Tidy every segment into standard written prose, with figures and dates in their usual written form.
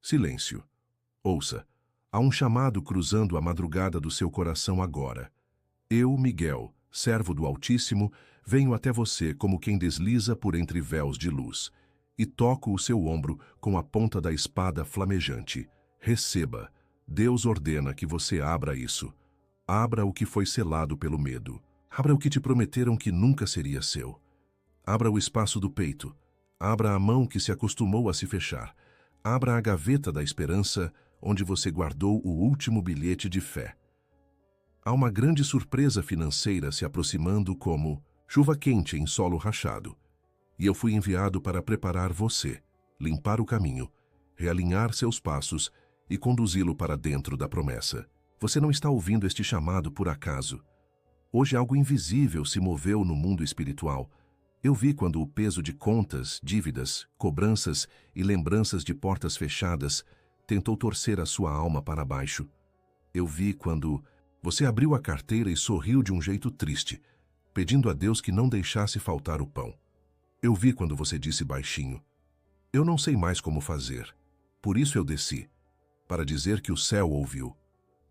Silêncio. Ouça. Há um chamado cruzando a madrugada do seu coração agora. Eu, Miguel, servo do Altíssimo, venho até você como quem desliza por entre véus de luz, e toco o seu ombro com a ponta da espada flamejante. Receba. Deus ordena que você abra isso. Abra o que foi selado pelo medo. Abra o que te prometeram que nunca seria seu. Abra o espaço do peito. Abra a mão que se acostumou a se fechar. Abra a gaveta da esperança, onde você guardou o último bilhete de fé. Há uma grande surpresa financeira se aproximando como chuva quente em solo rachado. E eu fui enviado para preparar você, limpar o caminho, realinhar seus passos e conduzi-lo para dentro da promessa. Você não está ouvindo este chamado por acaso. Hoje algo invisível se moveu no mundo espiritual. Eu vi quando o peso de contas, dívidas, cobranças e lembranças de portas fechadas tentou torcer a sua alma para baixo. Eu vi quando você abriu a carteira e sorriu de um jeito triste, pedindo a Deus que não deixasse faltar o pão. Eu vi quando você disse baixinho: eu não sei mais como fazer. Por isso eu desci, para dizer que o céu ouviu,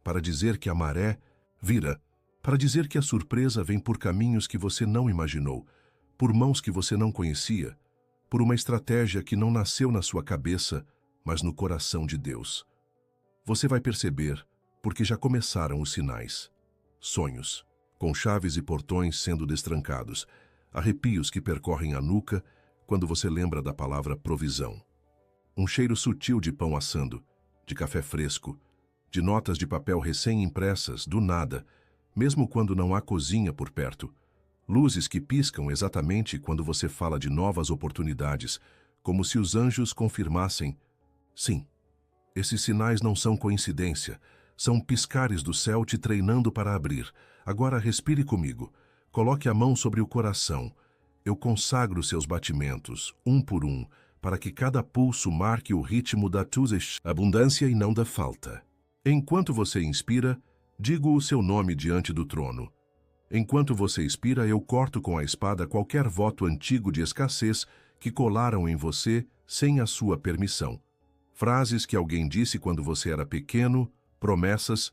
para dizer que a maré vira, para dizer que a surpresa vem por caminhos que você não imaginou, por mãos que você não conhecia, por uma estratégia que não nasceu na sua cabeça, mas no coração de Deus. Você vai perceber, porque já começaram os sinais. Sonhos, com chaves e portões sendo destrancados, arrepios que percorrem a nuca quando você lembra da palavra provisão. Um cheiro sutil de pão assando, de café fresco, de notas de papel recém-impressas, do nada, mesmo quando não há cozinha por perto. Luzes que piscam exatamente quando você fala de novas oportunidades, como se os anjos confirmassem: sim, esses sinais não são coincidência, são piscares do céu te treinando para abrir. Agora respire comigo, coloque a mão sobre o coração. Eu consagro seus batimentos, um por um, para que cada pulso marque o ritmo da tua abundância e não da falta. Enquanto você inspira, digo o seu nome diante do trono. Enquanto você expira, eu corto com a espada qualquer voto antigo de escassez que colaram em você sem a sua permissão. Frases que alguém disse quando você era pequeno, promessas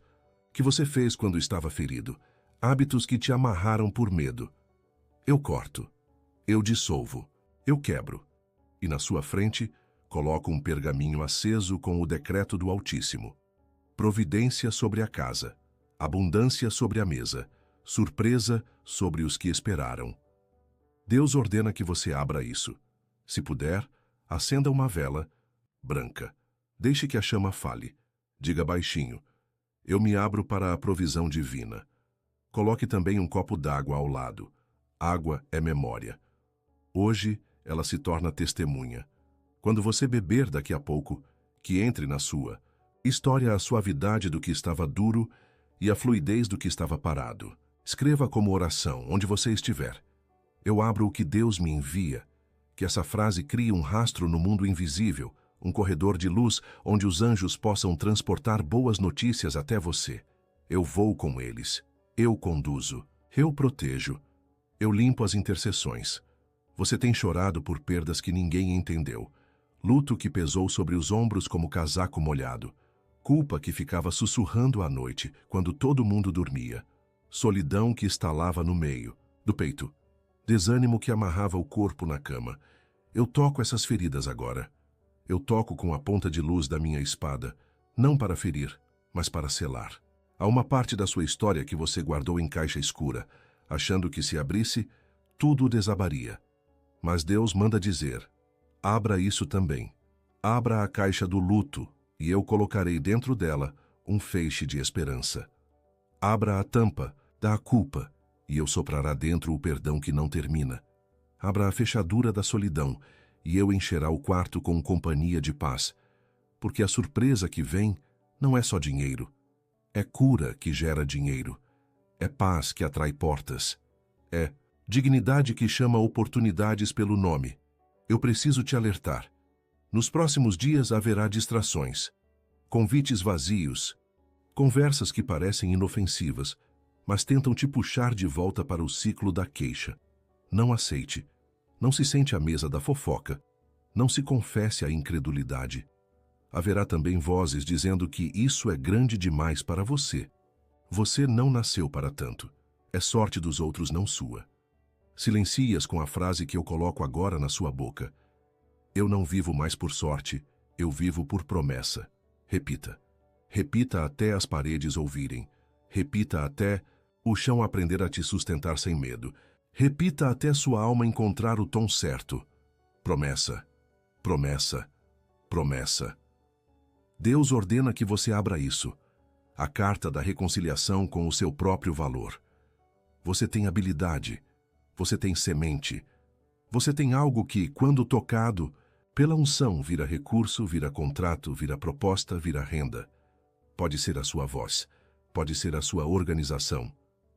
que você fez quando estava ferido, hábitos que te amarraram por medo. Eu corto, eu dissolvo, eu quebro. E na sua frente, coloco um pergaminho aceso com o decreto do Altíssimo. Providência sobre a casa, abundância sobre a mesa, surpresa sobre os que esperaram. Deus ordena que você abra isso. Se puder, acenda uma vela branca. Deixe que a chama fale. Diga baixinho: eu me abro para a provisão divina. Coloque também um copo d'água ao lado. Água é memória. Hoje, ela se torna testemunha. Quando você beber daqui a pouco, que entre na sua história a suavidade do que estava duro e a fluidez do que estava parado. Escreva como oração, onde você estiver: eu abro o que Deus me envia. Que essa frase crie um rastro no mundo invisível, um corredor de luz onde os anjos possam transportar boas notícias até você. Eu vou com eles. Eu conduzo. Eu protejo. Eu limpo as intercessões. Você tem chorado por perdas que ninguém entendeu. Luto que pesou sobre os ombros como casaco molhado. Culpa que ficava sussurrando à noite, quando todo mundo dormia. Solidão que estalava no meio do peito. Desânimo que amarrava o corpo na cama. Eu toco essas feridas agora. Eu toco com a ponta de luz da minha espada, não para ferir, mas para selar. Há uma parte da sua história que você guardou em caixa escura, achando que se abrisse, tudo desabaria. Mas Deus manda dizer: abra isso também. Abra a caixa do luto, e eu colocarei dentro dela um feixe de esperança. Abra a tampa da culpa, e eu soprará dentro o perdão que não termina. Abra a fechadura da solidão, e eu encherá o quarto com companhia de paz. Porque a surpresa que vem não é só dinheiro. É cura que gera dinheiro. É paz que atrai portas. É dignidade que chama oportunidades pelo nome. Eu preciso te alertar. Nos próximos dias haverá distrações, convites vazios, conversas que parecem inofensivas, mas tentam te puxar de volta para o ciclo da queixa. Não aceite. Não se sente à mesa da fofoca. Não se confesse à incredulidade. Haverá também vozes dizendo que isso é grande demais para você. Você não nasceu para tanto. É sorte dos outros, não sua. Silencie-as com a frase que eu coloco agora na sua boca. Eu não vivo mais por sorte, eu vivo por promessa. Repita. Repita até as paredes ouvirem. Repita até o chão aprender a te sustentar sem medo. Repita até sua alma encontrar o tom certo. Promessa. Promessa. Promessa. Deus ordena que você abra isso. A carta da reconciliação com o seu próprio valor. Você tem habilidade. Você tem semente. Você tem algo que, quando tocado, pela unção, vira recurso, vira contrato, vira proposta, vira renda. Pode ser a sua voz. Pode ser a sua organização.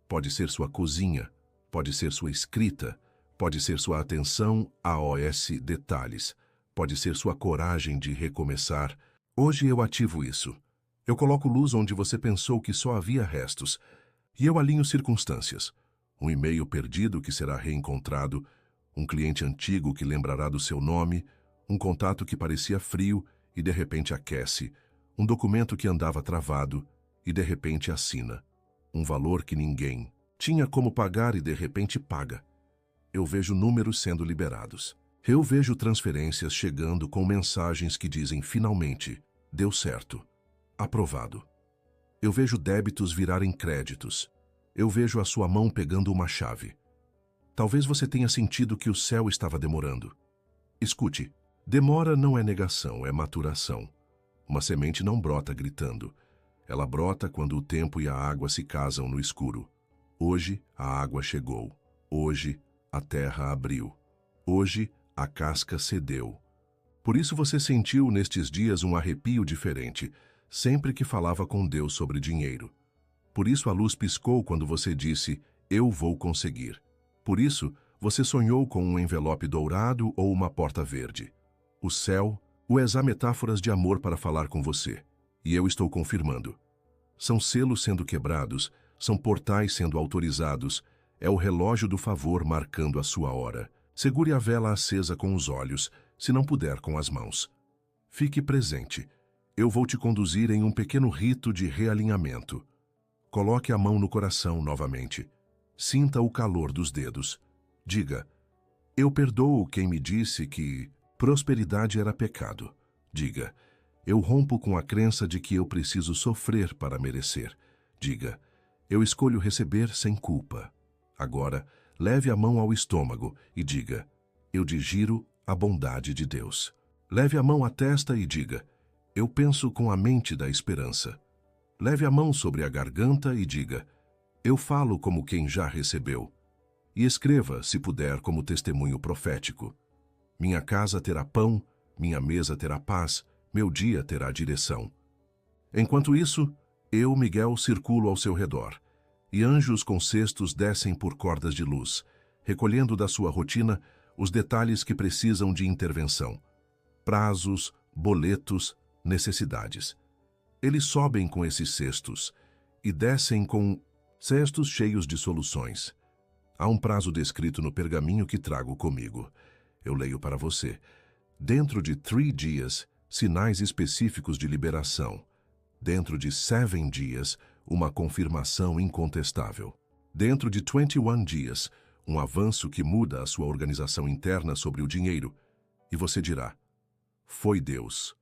Pode ser sua cozinha. Pode ser sua escrita. Pode ser sua atenção a detalhes. Pode ser sua coragem de recomeçar. Hoje eu ativo isso. Eu coloco luz onde você pensou que só havia restos. E eu alinho circunstâncias. Um e-mail perdido que será reencontrado, um cliente antigo que lembrará do seu nome, um contato que parecia frio e de repente aquece, um documento que andava travado e de repente assina, um valor que ninguém tinha como pagar e de repente paga. Eu vejo números sendo liberados. Eu vejo transferências chegando com mensagens que dizem finalmente, deu certo, aprovado. Eu vejo débitos virarem créditos. Eu vejo a sua mão pegando uma chave. Talvez você tenha sentido que o céu estava demorando. Escute, demora não é negação, é maturação. Uma semente não brota gritando. Ela brota quando o tempo e a água se casam no escuro. Hoje, a água chegou. Hoje, a terra abriu. Hoje, a casca cedeu. Por isso você sentiu nestes dias um arrepio diferente, sempre que falava com Deus sobre dinheiro. Por isso a luz piscou quando você disse, eu vou conseguir. Por isso, você sonhou com um envelope dourado ou uma porta verde. O céu, há metáforas de amor para falar com você. E eu estou confirmando. São selos sendo quebrados, são portais sendo autorizados, é o relógio do favor marcando a sua hora. Segure a vela acesa com os olhos, se não puder com as mãos. Fique presente. Eu vou te conduzir em um pequeno rito de realinhamento. Coloque a mão no coração novamente. Sinta o calor dos dedos. Diga, eu perdoo quem me disse que prosperidade era pecado. Diga, eu rompo com a crença de que eu preciso sofrer para merecer. Diga, eu escolho receber sem culpa. Agora, leve a mão ao estômago e diga, eu digiro a bondade de Deus. Leve a mão à testa e diga, eu penso com a mente da esperança. Leve a mão sobre a garganta e diga, eu falo como quem já recebeu. E escreva, se puder, como testemunho profético. Minha casa terá pão, minha mesa terá paz, meu dia terá direção. Enquanto isso, eu, Miguel, circulo ao seu redor, e anjos com cestos descem por cordas de luz, recolhendo da sua rotina os detalhes que precisam de intervenção. Prazos, boletos, necessidades. Eles sobem com esses cestos e descem com cestos cheios de soluções. Há um prazo descrito no pergaminho que trago comigo. Eu leio para você. Dentro de 3 dias, sinais específicos de liberação. Dentro de 7 dias, uma confirmação incontestável. Dentro de 21 dias, um avanço que muda a sua organização interna sobre o dinheiro. E você dirá, foi Deus.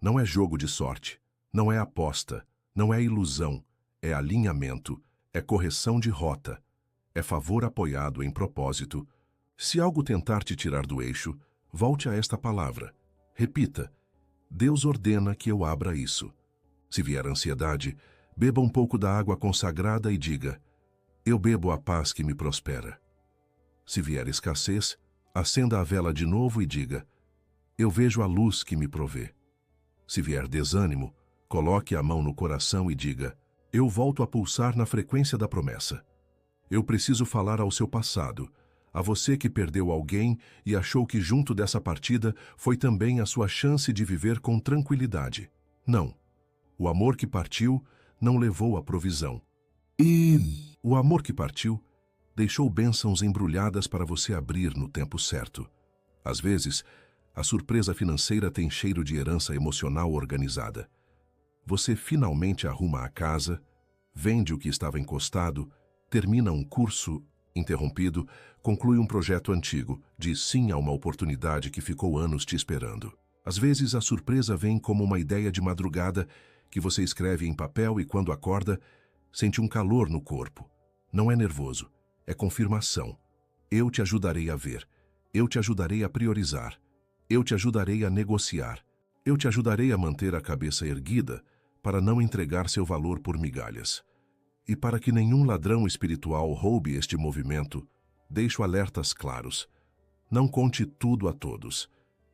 Não é jogo de sorte. Não é aposta, não é ilusão, é alinhamento, é correção de rota, é favor apoiado em propósito. Se algo tentar te tirar do eixo, volte a esta palavra. Repita, Deus ordena que eu abra isso. Se vier ansiedade, beba um pouco da água consagrada e diga, eu bebo a paz que me prospera. Se vier escassez, acenda a vela de novo e diga, eu vejo a luz que me provê. Se vier desânimo, coloque a mão no coração e diga, eu volto a pulsar na frequência da promessa. Eu preciso falar ao seu passado, a você que perdeu alguém e achou que junto dessa partida foi também a sua chance de viver com tranquilidade. Não. O amor que partiu não levou a provisão. E o amor que partiu deixou bênçãos embrulhadas para você abrir no tempo certo. Às vezes, A surpresa financeira tem cheiro de herança emocional organizada. Você finalmente arruma a casa, vende o que estava encostado, termina um curso interrompido, conclui um projeto antigo, diz sim a uma oportunidade que ficou anos te esperando. Às vezes a surpresa vem como uma ideia de madrugada que você escreve em papel e quando acorda, sente um calor no corpo. Não é nervoso, é confirmação. Eu te ajudarei a ver. Eu te ajudarei a priorizar. Eu te ajudarei a negociar. Eu te ajudarei a manter a cabeça erguida para não entregar seu valor por migalhas. E para que nenhum ladrão espiritual roube este movimento, deixo alertas claros. Não conte tudo a todos.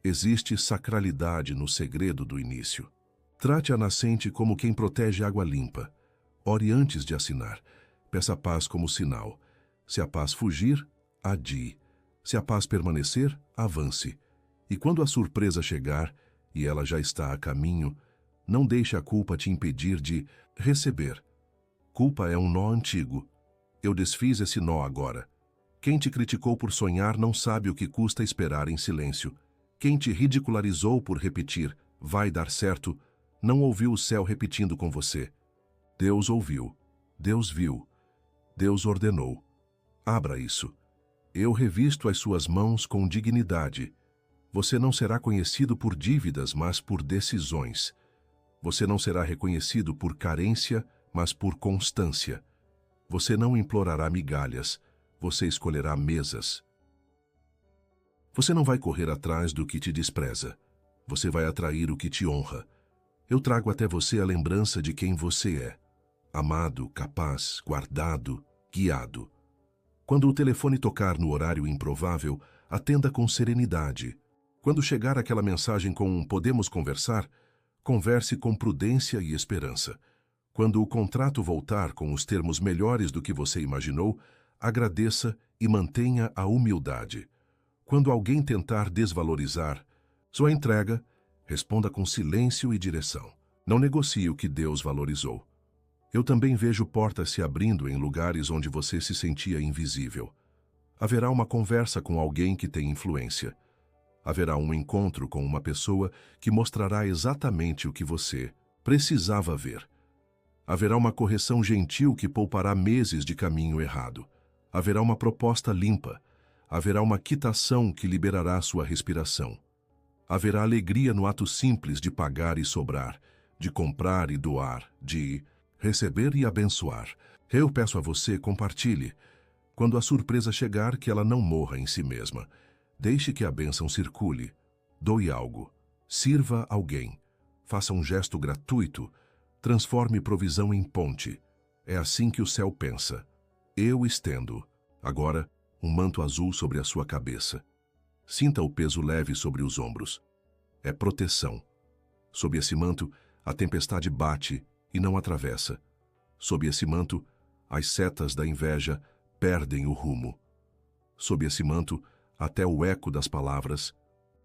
Existe sacralidade no segredo do início. Trate a nascente como quem protege água limpa. Ore antes de assinar. Peça a paz como sinal. Se a paz fugir, adie. Se a paz permanecer, avance. E quando a surpresa chegar, e ela já está a caminho, não deixe a culpa te impedir de receber. Culpa é um nó antigo. Eu desfiz esse nó agora. Quem te criticou por sonhar não sabe o que custa esperar em silêncio. Quem te ridicularizou por repetir, vai dar certo, não ouviu o céu repetindo com você. Deus ouviu. Deus viu. Deus ordenou. Abra isso. Eu revisto as suas mãos com dignidade. Você não será conhecido por dívidas, mas por decisões. Você não será reconhecido por carência, mas por constância. Você não implorará migalhas, você escolherá mesas. Você não vai correr atrás do que te despreza. Você vai atrair o que te honra. Eu trago até você a lembrança de quem você é. Amado, capaz, guardado, guiado. Quando o telefone tocar no horário improvável, atenda com serenidade. Quando chegar aquela mensagem com um "podemos conversar", converse com prudência e esperança. Quando o contrato voltar com os termos melhores do que você imaginou, agradeça e mantenha a humildade. Quando alguém tentar desvalorizar sua entrega, responda com silêncio e direção. Não negocie o que Deus valorizou. Eu também vejo portas se abrindo em lugares onde você se sentia invisível. Haverá uma conversa com alguém que tem influência. Haverá um encontro com uma pessoa que mostrará exatamente o que você precisava ver. Haverá uma correção gentil que poupará meses de caminho errado. Haverá uma proposta limpa. Haverá uma quitação que liberará sua respiração. Haverá alegria no ato simples de pagar e sobrar, de comprar e doar, de receber e abençoar. Eu peço a você, compartilhe. Quando a surpresa chegar, que ela não morra em si mesma. Deixe que a bênção circule. Doe algo. Sirva alguém. Faça um gesto gratuito. Transforme provisão em ponte. É assim que o céu pensa. Eu estendo, agora, um manto azul sobre a sua cabeça. Sinta o peso leve sobre os ombros. É proteção. Sob esse manto, a tempestade bate e não atravessa. Sob esse manto, as setas da inveja perdem o rumo. Sob esse manto, até o eco das palavras,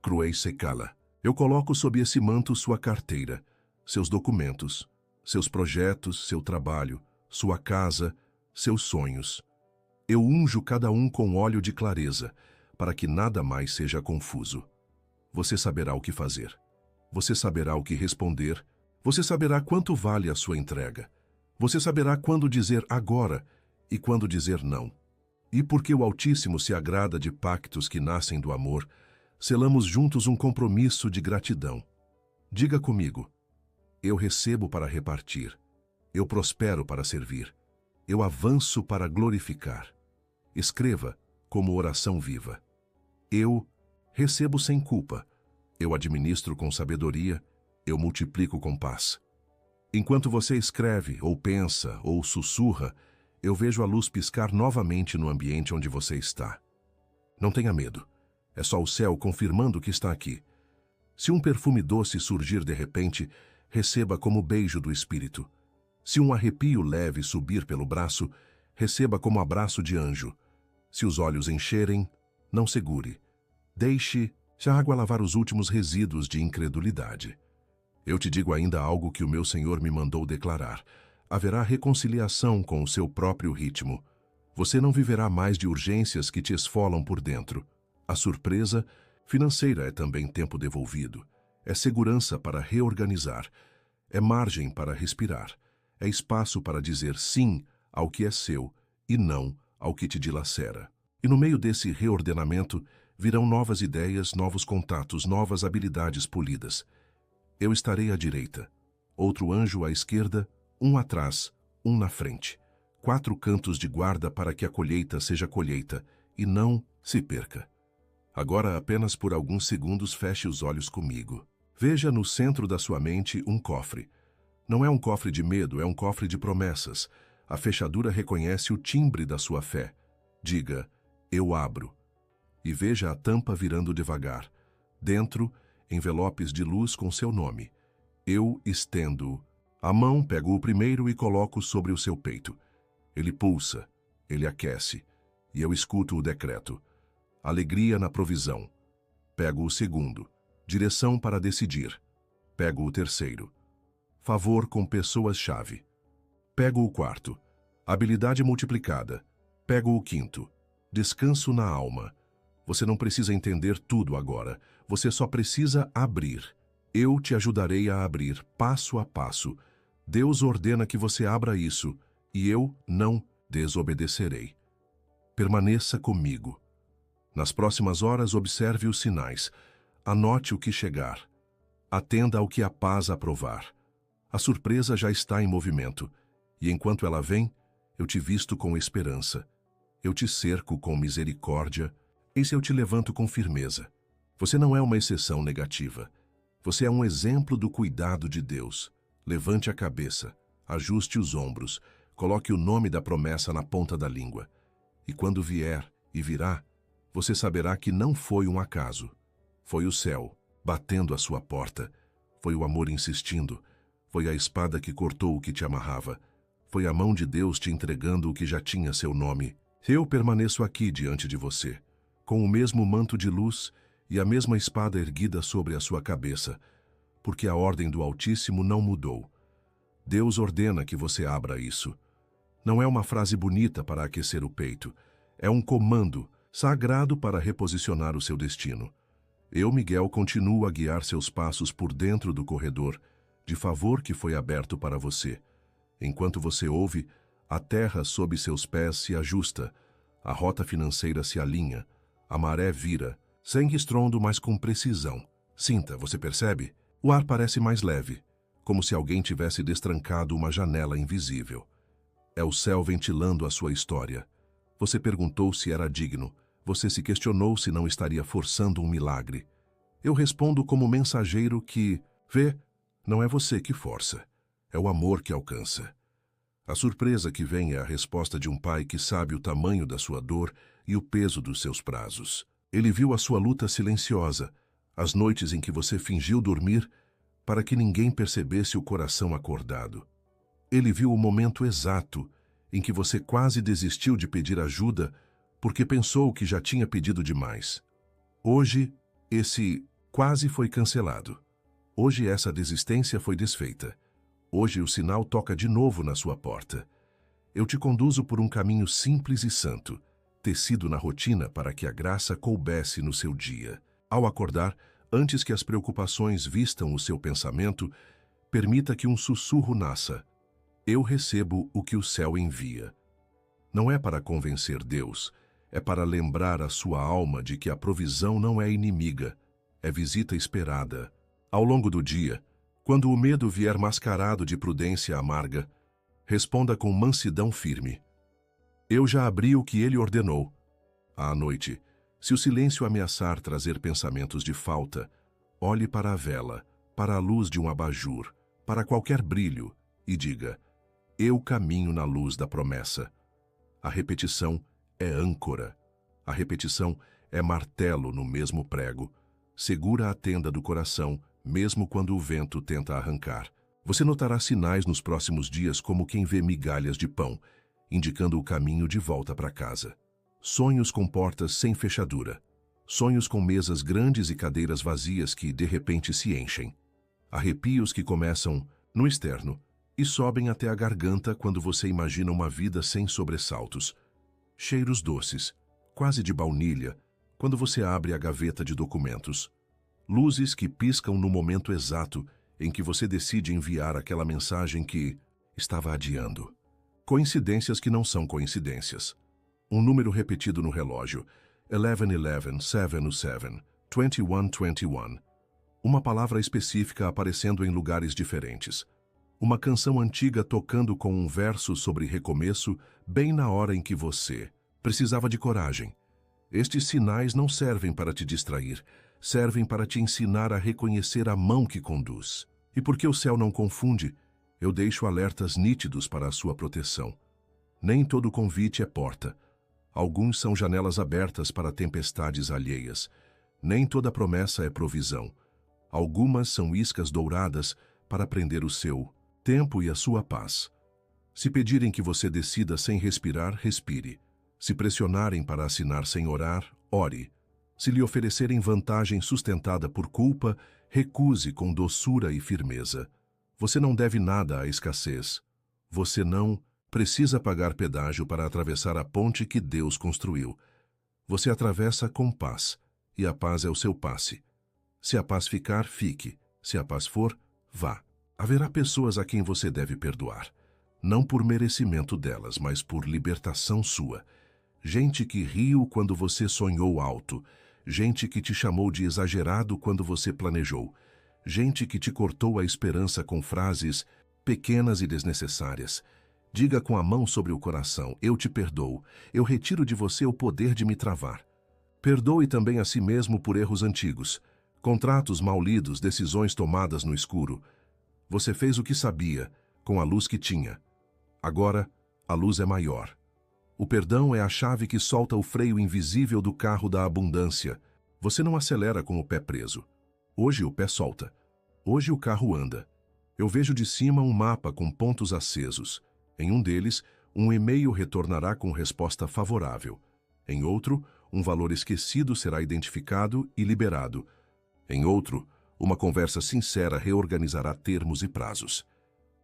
cruei se cala. Eu coloco sob esse manto sua carteira, seus documentos, seus projetos, seu trabalho, sua casa, seus sonhos. Eu unjo cada um com óleo de clareza, para que nada mais seja confuso. Você saberá o que fazer. Você saberá o que responder. Você saberá quanto vale a sua entrega. Você saberá quando dizer agora e quando dizer não. E porque o Altíssimo se agrada de pactos que nascem do amor, selamos juntos um compromisso de gratidão. Diga comigo: eu recebo para repartir. Eu prospero para servir. Eu avanço para glorificar. Escreva como oração viva. Eu recebo sem culpa. Eu administro com sabedoria. Eu multiplico com paz. Enquanto você escreve, ou pensa, ou sussurra, eu vejo a luz piscar novamente no ambiente onde você está. Não tenha medo. É só o céu confirmando que está aqui. Se um perfume doce surgir de repente, receba como beijo do Espírito. Se um arrepio leve subir pelo braço, receba como abraço de anjo. Se os olhos encherem, não segure. Deixe a água lavar os últimos resíduos de incredulidade. Eu te digo ainda algo que o meu Senhor me mandou declarar. Haverá reconciliação com o seu próprio ritmo. Você não viverá mais de urgências que te esfolam por dentro. A surpresa Financeira é também tempo devolvido. É segurança para reorganizar. É margem para respirar. É espaço para dizer sim ao que é seu e não ao que te dilacera. E no meio desse reordenamento virão novas ideias, novos contatos, novas habilidades polidas. Eu estarei à direita, outro anjo à esquerda, um atrás, um na frente. 4 cantos de guarda para que a colheita seja colheita e não se perca. Agora, apenas por alguns segundos, feche os olhos comigo. Veja no centro da sua mente um cofre. Não é um cofre de medo, é um cofre de promessas. A fechadura reconhece o timbre da sua fé. Diga, eu abro. E veja a tampa virando devagar. Dentro, envelopes de luz com seu nome. Eu estendo. A mão pego o primeiro e coloco sobre o seu peito. Ele pulsa, ele aquece, e eu escuto o decreto. Alegria na provisão. Pego o segundo. Direção para decidir. Pego o terceiro. Favor com pessoas-chave. Pego o quarto. Habilidade multiplicada. Pego o quinto. Descanso na alma. Você não precisa entender tudo agora. Você só precisa abrir. Eu te ajudarei a abrir, passo a passo. Deus ordena que você abra isso, e eu não desobedecerei. Permaneça comigo. Nas próximas horas, observe os sinais. Anote o que chegar. Atenda ao que a paz aprovar. A surpresa já está em movimento, e enquanto ela vem, eu te visto com esperança. Eu te cerco com misericórdia, eis eu te levanto com firmeza. Você não é uma exceção negativa. Você é um exemplo do cuidado de Deus. Levante a cabeça, ajuste os ombros, coloque o nome da promessa na ponta da língua. E quando vier e virá, você saberá que não foi um acaso. Foi o céu batendo à sua porta. Foi o amor insistindo. Foi a espada que cortou o que te amarrava. Foi a mão de Deus te entregando o que já tinha seu nome. Eu permaneço aqui diante de você, com o mesmo manto de luz e a mesma espada erguida sobre a sua cabeça, porque a ordem do Altíssimo não mudou. Deus ordena que você abra isso. Não é uma frase bonita para aquecer o peito. É um comando sagrado para reposicionar o seu destino. Eu, Miguel, continuo a guiar seus passos por dentro do corredor de favor que foi aberto para você. Enquanto você ouve, a terra sob seus pés se ajusta, a rota financeira se alinha, a maré vira, sem estrondo, mas com precisão. Sinta, você percebe? O ar parece mais leve, como se alguém tivesse destrancado uma janela invisível. É o céu ventilando a sua história. Você perguntou se era digno. Você se questionou se não estaria forçando um milagre. Eu respondo como mensageiro que, vê, não é você que força, é o amor que alcança. A surpresa que vem é a resposta de um pai que sabe o tamanho da sua dor e o peso dos seus prazos. Ele viu a sua luta silenciosa, as noites em que você fingiu dormir para que ninguém percebesse o coração acordado. Ele viu o momento exato em que você quase desistiu de pedir ajuda porque pensou que já tinha pedido demais. Hoje, esse quase foi cancelado. Hoje essa desistência foi desfeita. Hoje o sinal toca de novo na sua porta. Eu te conduzo por um caminho simples e santo, tecido na rotina para que a graça coubesse no seu dia. Ao acordar, antes que as preocupações vistam o seu pensamento, permita que um sussurro nasça. Eu recebo o que o céu envia. Não é para convencer Deus, é para lembrar a sua alma de que a provisão não é inimiga, é visita esperada. Ao longo do dia, quando o medo vier mascarado de prudência amarga, responda com mansidão firme. Eu já abri o que ele ordenou. À noite, se o silêncio ameaçar trazer pensamentos de falta, olhe para a vela, para a luz de um abajur, para qualquer brilho, e diga, eu caminho na luz da promessa. A repetição é âncora. A repetição é martelo no mesmo prego. Segura a tenda do coração, mesmo quando o vento tenta arrancar. Você notará sinais nos próximos dias como quem vê migalhas de pão, indicando o caminho de volta para casa. Sonhos com portas sem fechadura. Sonhos com mesas grandes e cadeiras vazias que, de repente, se enchem. Arrepios que começam no externo e sobem até a garganta quando você imagina uma vida sem sobressaltos. Cheiros doces, quase de baunilha, quando você abre a gaveta de documentos. Luzes que piscam no momento exato em que você decide enviar aquela mensagem que estava adiando. Coincidências que não são coincidências. Um número repetido no relógio. 1111, 707, 2121. Uma palavra específica aparecendo em lugares diferentes. Uma canção antiga tocando com um verso sobre recomeço bem na hora em que você precisava de coragem. Estes sinais não servem para te distrair, servem para te ensinar a reconhecer a mão que conduz. E porque o céu não confunde, eu deixo alertas nítidos para a sua proteção. Nem todo convite é porta. Alguns são janelas abertas para tempestades alheias. Nem toda promessa é provisão. Algumas são iscas douradas para prender o seu tempo e a sua paz. Se pedirem que você decida sem respirar, respire. Se pressionarem para assinar sem orar, ore. Se lhe oferecerem vantagem sustentada por culpa, recuse com doçura e firmeza. Você não deve nada à escassez. Você não precisa pagar pedágio para atravessar a ponte que Deus construiu. Você atravessa com paz, e a paz é o seu passe. Se a paz ficar, fique. Se a paz for, vá. Haverá pessoas a quem você deve perdoar. Não por merecimento delas, mas por libertação sua. Gente que riu quando você sonhou alto. Gente que te chamou de exagerado quando você planejou. Gente que te cortou a esperança com frases pequenas e desnecessárias. Diga com a mão sobre o coração: eu te perdoo. Eu retiro de você o poder de me travar. Perdoe também a si mesmo por erros antigos. Contratos mal lidos, decisões tomadas no escuro. Você fez o que sabia, com a luz que tinha. Agora, a luz é maior. O perdão é a chave que solta o freio invisível do carro da abundância. Você não acelera com o pé preso. Hoje o pé solta. Hoje o carro anda. Eu vejo de cima um mapa com pontos acesos. Em um deles, um e-mail retornará com resposta favorável. Em outro, um valor esquecido será identificado e liberado. Em outro, uma conversa sincera reorganizará termos e prazos.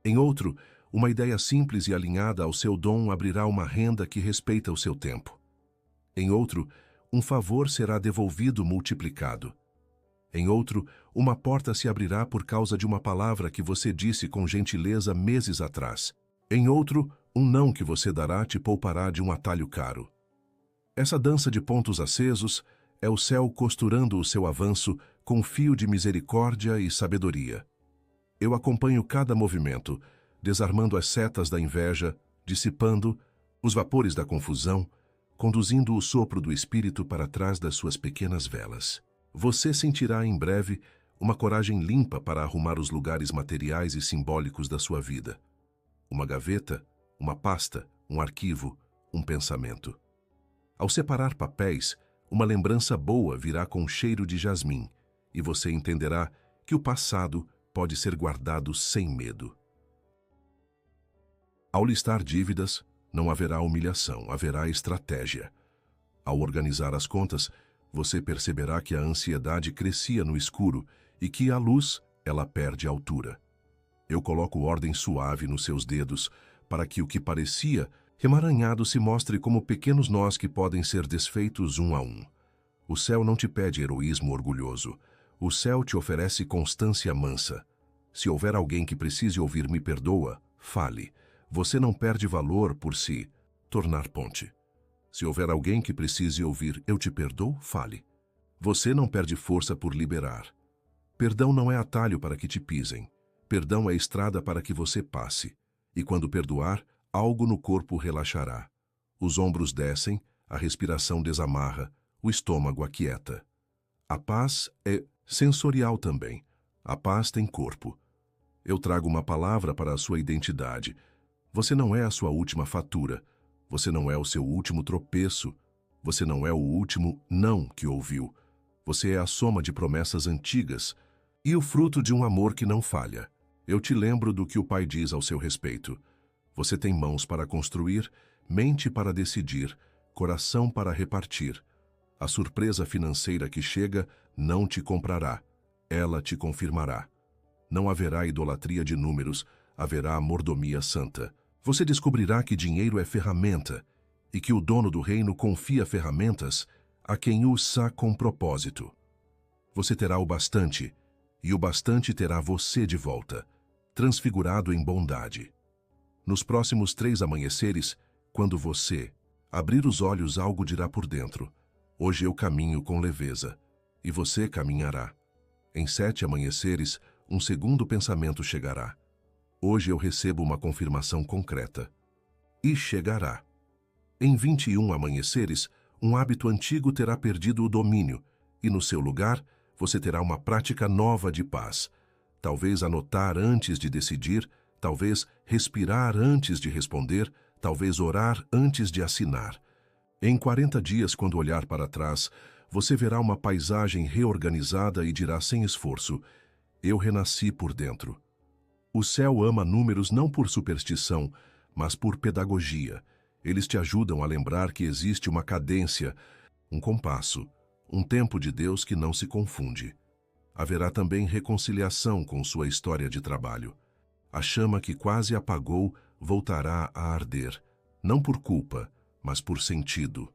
Em outro, uma ideia simples e alinhada ao seu dom abrirá uma renda que respeita o seu tempo. Em outro, um favor será devolvido multiplicado. Em outro, uma porta se abrirá por causa de uma palavra que você disse com gentileza meses atrás. Em outro, um não que você dará te poupará de um atalho caro. Essa dança de pontos acesos é o céu costurando o seu avanço com um fio de misericórdia e sabedoria. Eu acompanho cada movimento, desarmando as setas da inveja, dissipando os vapores da confusão, conduzindo o sopro do Espírito para trás das suas pequenas velas. Você sentirá em breve uma coragem limpa para arrumar os lugares materiais e simbólicos da sua vida. Uma gaveta, uma pasta, um arquivo, um pensamento. Ao separar papéis, uma lembrança boa virá com cheiro de jasmim, e você entenderá que o passado pode ser guardado sem medo. Ao listar dívidas, não haverá humilhação, haverá estratégia. Ao organizar as contas, você perceberá que a ansiedade crescia no escuro e que, à luz, ela perde altura. Eu coloco ordem suave nos seus dedos para que o que parecia emaranhado se mostre como pequenos nós que podem ser desfeitos um a um. O céu não te pede heroísmo orgulhoso. O céu te oferece constância mansa. Se houver alguém que precise ouvir "me perdoa", fale. Você não perde valor por se tornar ponte. Se houver alguém que precise ouvir "eu te perdoo", fale. Você não perde força por liberar. Perdão não é atalho para que te pisem. Perdão é estrada para que você passe. E quando perdoar, algo no corpo relaxará. Os ombros descem, a respiração desamarra, o estômago aquieta. A paz é sensorial também. A paz tem corpo. Eu trago uma palavra para a sua identidade. Você não é a sua última fatura. Você não é o seu último tropeço. Você não é o último não que ouviu. Você é a soma de promessas antigas e o fruto de um amor que não falha. Eu te lembro do que o Pai diz ao seu respeito. Você tem mãos para construir, mente para decidir, coração para repartir. A surpresa financeira que chega não te comprará, ela te confirmará. Não haverá idolatria de números, haverá mordomia santa. Você descobrirá que dinheiro é ferramenta e que o dono do reino confia ferramentas a quem usa com propósito. Você terá o bastante, e o bastante terá você de volta, transfigurado em bondade. Nos próximos 3 amanheceres, quando você abrir os olhos, algo dirá por dentro: hoje eu caminho com leveza, e você caminhará. Em 7 amanheceres, um segundo pensamento chegará: hoje eu recebo uma confirmação concreta. E chegará. Em 21 amanheceres, um hábito antigo terá perdido o domínio, e no seu lugar, você terá uma prática nova de paz. Talvez anotar antes de decidir, talvez respirar antes de responder, talvez orar antes de assinar. Em 40 dias, quando olhar para trás, você verá uma paisagem reorganizada e dirá sem esforço: eu renasci por dentro. O céu ama números não por superstição, mas por pedagogia. Eles te ajudam a lembrar que existe uma cadência, um compasso, um tempo de Deus que não se confunde. Haverá também reconciliação com sua história de trabalho. A chama que quase apagou voltará a arder, não por culpa, mas por sentido.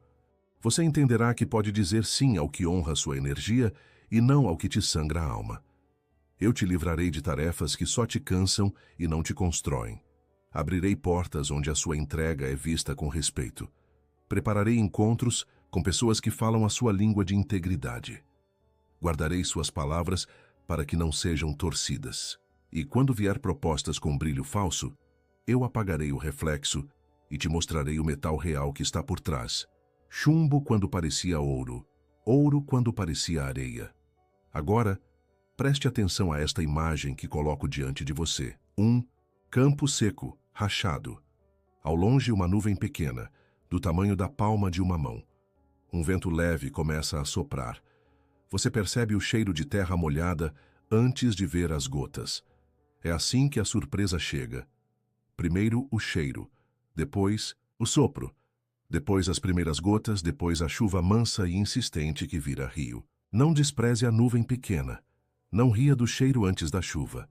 Você entenderá que pode dizer sim ao que honra sua energia e não ao que te sangra a alma. Eu te livrarei de tarefas que só te cansam e não te constroem. Abrirei portas onde a sua entrega é vista com respeito. Prepararei encontros com pessoas que falam a sua língua de integridade. Guardarei suas palavras para que não sejam torcidas. E quando vier propostas com brilho falso, eu apagarei o reflexo e te mostrarei o metal real que está por trás. Chumbo quando parecia ouro, ouro quando parecia areia. Agora, preste atenção a esta imagem que coloco diante de você. Campo seco, rachado. Ao longe, uma nuvem pequena, do tamanho da palma de uma mão. Um vento leve começa a soprar. Você percebe o cheiro de terra molhada antes de ver as gotas. É assim que a surpresa chega. Primeiro o cheiro, depois o sopro, depois as primeiras gotas, depois a chuva mansa e insistente que vira rio. Não despreze a nuvem pequena. Não ria do cheiro antes da chuva.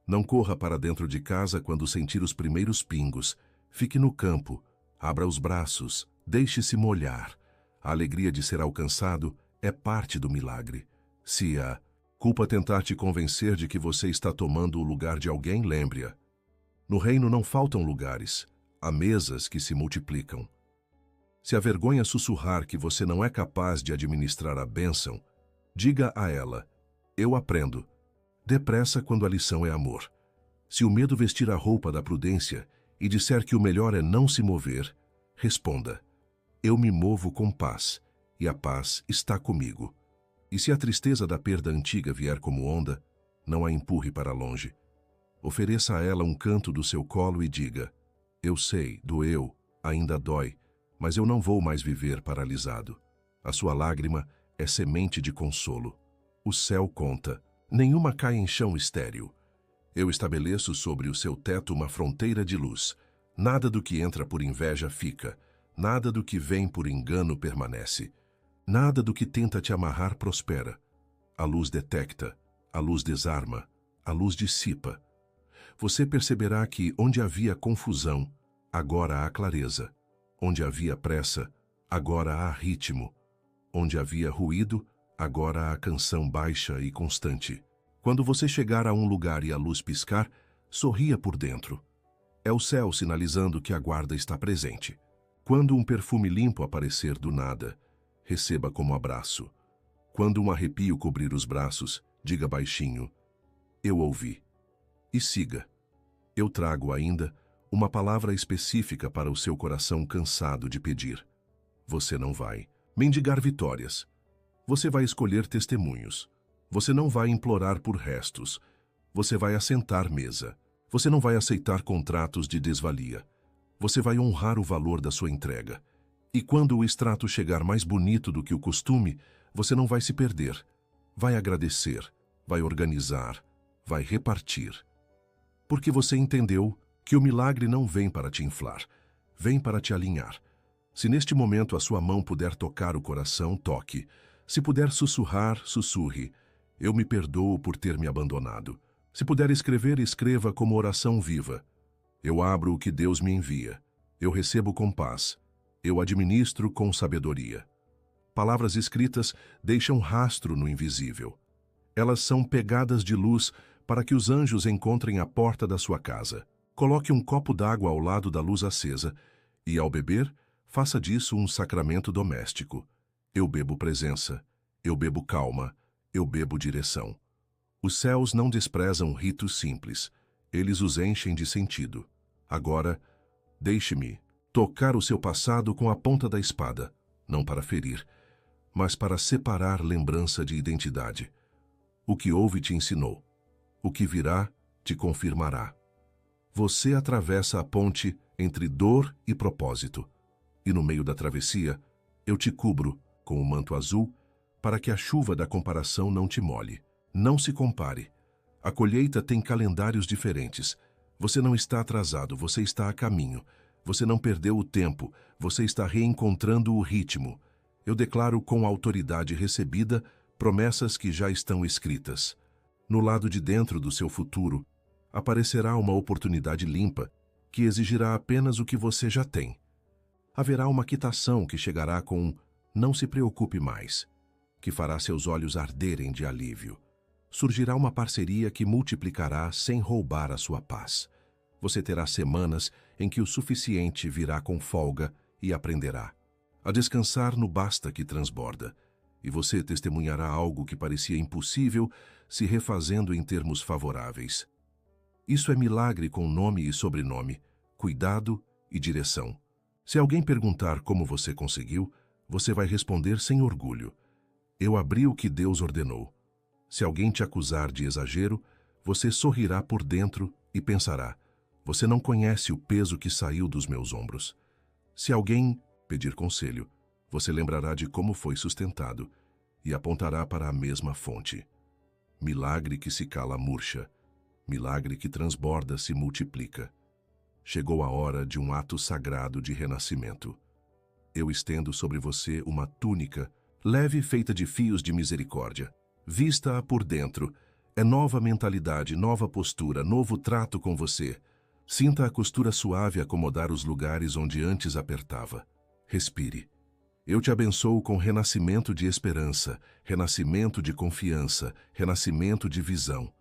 Não corra para dentro de casa quando sentir os primeiros pingos. Fique no campo, abra os braços, deixe-se molhar. A alegria de ser alcançado é parte do milagre. Se a culpa tentar te convencer de que você está tomando o lugar de alguém, lembre-a. No reino não faltam lugares, há mesas que se multiplicam. Se a vergonha sussurrar que você não é capaz de administrar a bênção, diga a ela: eu aprendo. Depressa quando a lição é amor. Se o medo vestir a roupa da prudência e disser que o melhor é não se mover, responda: eu me movo com paz, e a paz está comigo. E se a tristeza da perda antiga vier como onda, não a empurre para longe. Ofereça a ela um canto do seu colo e diga: eu sei, doeu, ainda dói, mas eu não vou mais viver paralisado. A sua lágrima é semente de consolo. O céu conta. Nenhuma cai em chão estéril. Eu estabeleço sobre o seu teto uma fronteira de luz. Nada do que entra por inveja fica. Nada do que vem por engano permanece. Nada do que tenta te amarrar prospera. A luz detecta, a luz desarma, a luz dissipa. Você perceberá que onde havia confusão, agora há clareza. Onde havia pressa, agora há ritmo. Onde havia ruído, agora há canção baixa e constante. Quando você chegar a um lugar e a luz piscar, sorria por dentro. É o céu sinalizando que a guarda está presente. Quando um perfume limpo aparecer do nada, receba como abraço. Quando um arrepio cobrir os braços, diga baixinho: eu ouvi. E siga. Eu trago ainda uma palavra específica para o seu coração cansado de pedir. Você não vai mendigar vitórias. Você vai escolher testemunhos. Você não vai implorar por restos. Você vai assentar mesa. Você não vai aceitar contratos de desvalia. Você vai honrar o valor da sua entrega. E quando o extrato chegar mais bonito do que o costume, você não vai se perder. Vai agradecer, vai organizar, vai repartir. Porque você entendeu que o milagre não vem para te inflar, vem para te alinhar. Se neste momento a sua mão puder tocar o coração, toque. Se puder sussurrar, sussurre: eu me perdoo por ter me abandonado. Se puder escrever, escreva como oração viva. Eu abro o que Deus me envia. Eu recebo com paz. Eu administro com sabedoria. Palavras escritas deixam rastro no invisível. Elas são pegadas de luz para que os anjos encontrem a porta da sua casa. Coloque um copo d'água ao lado da luz acesa e, ao beber, faça disso um sacramento doméstico. Eu bebo presença, eu bebo calma, eu bebo direção. Os céus não desprezam ritos simples, eles os enchem de sentido. Agora, deixe-me tocar o seu passado com a ponta da espada, não para ferir, mas para separar lembrança de identidade. O que houve te ensinou, o que virá te confirmará. Você atravessa a ponte entre dor e propósito, e no meio da travessia, eu te cubro com o manto azul para que a chuva da comparação não te molhe. Não se compare. A colheita tem calendários diferentes. Você não está atrasado, você está a caminho. Você não perdeu o tempo, você está reencontrando o ritmo. Eu declaro com a autoridade recebida promessas que já estão escritas. No lado de dentro do seu futuro, aparecerá uma oportunidade limpa que exigirá apenas o que você já tem. Haverá uma quitação que chegará com "não se preocupe mais", que fará seus olhos arderem de alívio. Surgirá uma parceria que multiplicará sem roubar a sua paz. Você terá semanas em que o suficiente virá com folga e aprenderá a descansar no basta que transborda. E você testemunhará algo que parecia impossível se refazendo em termos favoráveis. Isso é milagre com nome e sobrenome, cuidado e direção. Se alguém perguntar como você conseguiu, você vai responder sem orgulho: eu abri o que Deus ordenou. Se alguém te acusar de exagero, você sorrirá por dentro e pensará: você não conhece o peso que saiu dos meus ombros. Se alguém pedir conselho, você lembrará de como foi sustentado e apontará para a mesma fonte. Milagre que se cala murcha, milagre que transborda se multiplica. Chegou a hora de um ato sagrado de renascimento. Eu estendo sobre você uma túnica leve feita de fios de misericórdia. Vista-a por dentro. É nova mentalidade, nova postura, novo trato com você. Sinta a costura suave acomodar os lugares onde antes apertava. Respire. Eu te abençoo com renascimento de esperança, renascimento de confiança, renascimento de visão.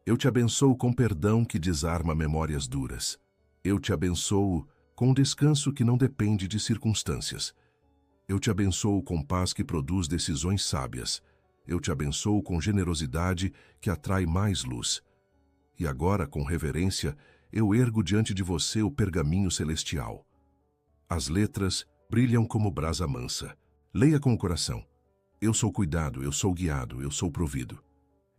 Eu te abençoo com perdão que desarma memórias duras. Eu te abençoo com descanso que não depende de circunstâncias. Eu te abençoo com paz que produz decisões sábias. Eu te abençoo com generosidade que atrai mais luz. E agora, com reverência, eu ergo diante de você o pergaminho celestial. As letras brilham como brasa mansa. Leia com o coração. Eu sou cuidado, eu sou guiado, eu sou provido.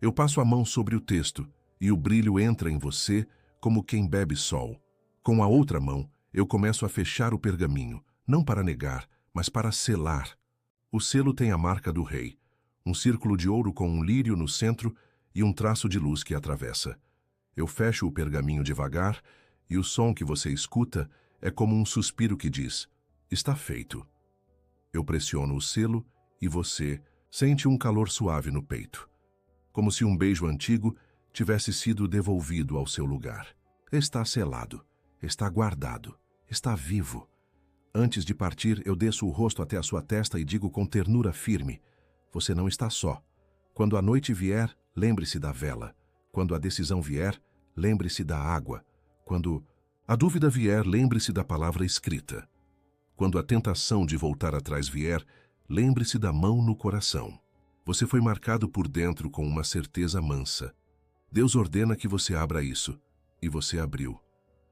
Eu passo a mão sobre o texto e o brilho entra em você como quem bebe sol. Com a outra mão, eu começo a fechar o pergaminho, não para negar, mas para selar. O selo tem a marca do rei, um círculo de ouro com um lírio no centro e um traço de luz que atravessa. Eu fecho o pergaminho devagar e o som que você escuta é como um suspiro que diz: está feito. Eu pressiono o selo e você sente um calor suave no peito, como se um beijo antigo tivesse sido devolvido ao seu lugar. Está selado, está guardado, está vivo. Antes de partir, eu desço o rosto até a sua testa e digo com ternura firme: você não está só. Quando a noite vier, lembre-se da vela. Quando a decisão vier, lembre-se da água. Quando a dúvida vier, lembre-se da palavra escrita. Quando a tentação de voltar atrás vier, lembre-se da mão no coração. Você foi marcado por dentro com uma certeza mansa. Deus ordena que você abra isso, e você abriu.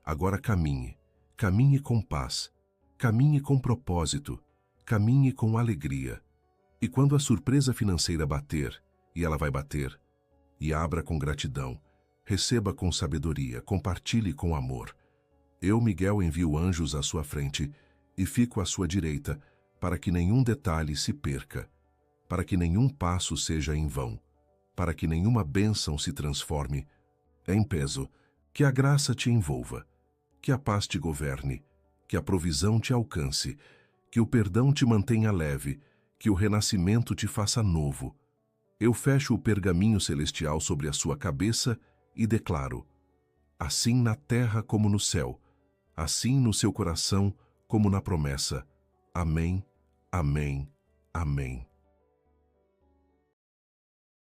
Agora caminhe. Caminhe com paz. Caminhe com propósito. Caminhe com alegria. E quando a surpresa financeira bater, e ela vai bater, e abra com gratidão, receba com sabedoria, compartilhe com amor. Eu, Miguel, envio anjos à sua frente e fico à sua direita, para que nenhum detalhe se perca, para que nenhum passo seja em vão, para que nenhuma bênção se transforme em peso. Que a graça te envolva, que a paz te governe, que a provisão te alcance, que o perdão te mantenha leve, que o renascimento te faça novo. Eu fecho o pergaminho celestial sobre a sua cabeça e declaro: assim na terra como no céu, assim no seu coração como na promessa. Amém, amém, Amém.